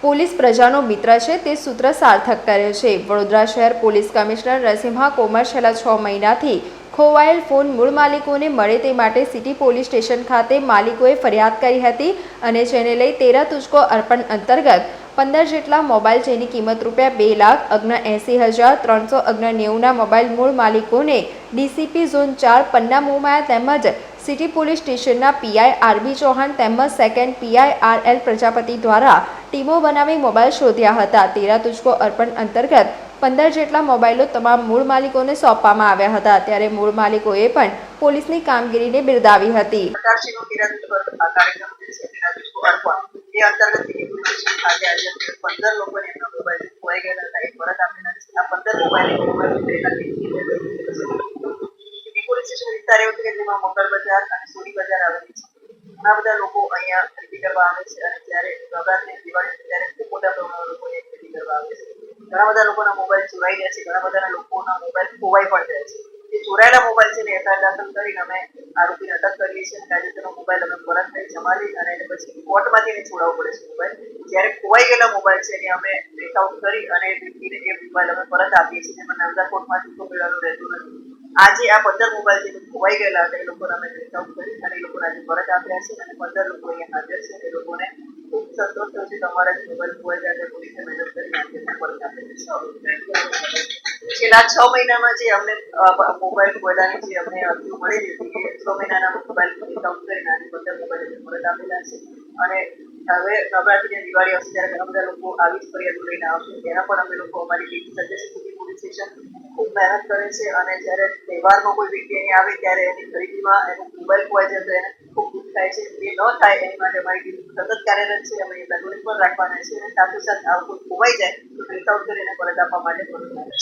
Police પ્રજાનો મિત્ર છે તે સૂત્ર સાર્થક કરે છે। વડોદરા શહેર પોલીસ કમિશનર નરસિંહા કોમર છેલ્લા 6 મહિનાથી ખોવાયેલ ફોન મૂળ માલિકોને મળે તે માટે સિટી પોલીસ સ્ટેશન ખાતે માલિકોએ ફરિયાદ કરી હતી અને જેને લઈ 13 તુજકો અર્પણ અંતર્ગત 15 જેટલા મોબાઈલ જેની કિંમત ₹2,79,390ના મોબાઈલ મૂળ માલિકોને ડીસીપી ઝોન 4 પન્ના મોમાયા તેમજ સિટી પોલીસ સ્ટેશનના પીઆઈ આરબી ચૌહાણ તેમજ સેકન્ડ પીઆઈ આરએલ પ્રજાપતિ દ્વારા ટીમો બનાવી મોબાઈલ શોધ્યા હતા। 13 તુજકો અર્પણ અંતર્ગત 15 જેટલા મોબાઈલો તમામ મૂળ માલિકોને સોંપવામાં આવ્યા હતા। ત્યારે મૂળ માલિકોએ પણ પોલીસની કામગીરીને બિરદાવી હતી। મોટર બજાર અને સોરી બજાર આવેલી છે। ઘણા બધા લોકો અહીંયા ખરીદી કરવા આવે છે અને જ્યારે નવરાત્રી દિવાળી ત્યારે ખૂબ મોટા પ્રમાણમાં લોકો અહીંયા ખરીદી કરવા આવે છે। ઘણા બધા લોકોના મોબાઈલ ચોરાઈ જાય છે, ઘણા બધા લોકોના મોબાઈલ ખોવાઈ પણ જાય છે। જે ચોરાયેલા મોબાઈલ છે ને એફઆઈઆર દાખલ કરીને અમે આરોપીને અટક કરીએ છીએ અને કાયદેસરનો મોબાઈલ અમે પરત લઈ જમા લઈ અને પછી કોર્ટમાંથી એને છોડાવવો પડે છે મોબાઈલ। જ્યારે ખોવાઈ ગયેલા મોબાઈલ છે એને અમે ટ્રેક આઉટ કરી અને વ્યક્તિને એ મોબાઈલ અમે પરત આપીએ છીએ। એમાં નામદાર કોર્ટમાંથી તો મેળવવાનું રહેતું નથી। આજે આ 15 મોબાઈલ જે ખોવાઈ ગયેલા હતા એ લોકોને અમે ટ્રેક આઉટ કરી અને એ લોકોને આજે પરત આપ્યા છે અને 15 લોકો અહીંયા હાજર છે। એ લોકોને ખૂબ સંતોષ થયો છે। તમારા જે મોબાઈલ ખોવાઈ ગયા છે પોલીસે મદદ કરી આજે પરત આપ્યા છે। છેલ્લા 6 મહિનામાં જે અમને મોબાઈલ ખોવાયેલાની જે અમને અરજીઓ મળી હતી એ 6 મહિનાના મોબાઈલ ટ્રેક આઉટ કરીને આજે 15 મોબાઈલ પરત આપેલા છે અને હવે નવરાત્રી દિવાળી આવશે ત્યારે ઘણા બધા લોકો આવી જ ફરિયાદો લઈને આવશે। એના પણ અમે લોકો અમારી ટીમ સજ્જ છે। પોલીસ સ્ટેશન ખૂબ મહેનત કરે છે અને જ્યારે તહેવારમાં કોઈ વ્યક્તિ અહીં આવે ત્યારે એની ખરીદીમાં એનો મોબાઈલ ખોવાઈ જાય તો એને ખૂબ દુઃખ થાય છે। એ ન થાય એની માટે અમારી ટીમ સતત કાર્યરત છે। અમે પેટ્રોલિંગ પણ રાખવાના છે અને સાથોસાથ આ કોઈ ખોવાઈ જાય તો ટ્રેક આઉટ કરીને પરત આપવા માટે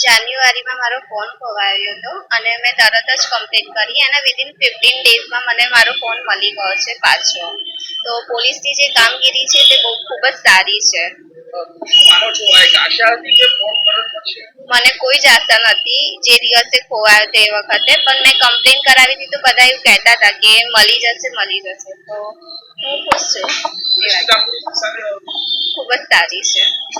જાન્યુઆરીમાં મારો ફોન ખોવાયો હતો અને મેં તરત જ કમ્પ્લેન કરી અને વિધિન 15 ડેઝમાં મને મારો ફોન મળી ગયો છે પાછો। તો પોલીસની જે કામગીરી છે તે ખૂબ જ સારી છે। મને કોઈ જ આશા નથી જે દિવસે ખોવાયો તે વખતે, પણ મેં કમ્પ્લેન કરાવી હતી તો બધા એવું કહેતા હતા કે મળી જશે તો હું ખુશ છું। ખૂબ જ સારી છે।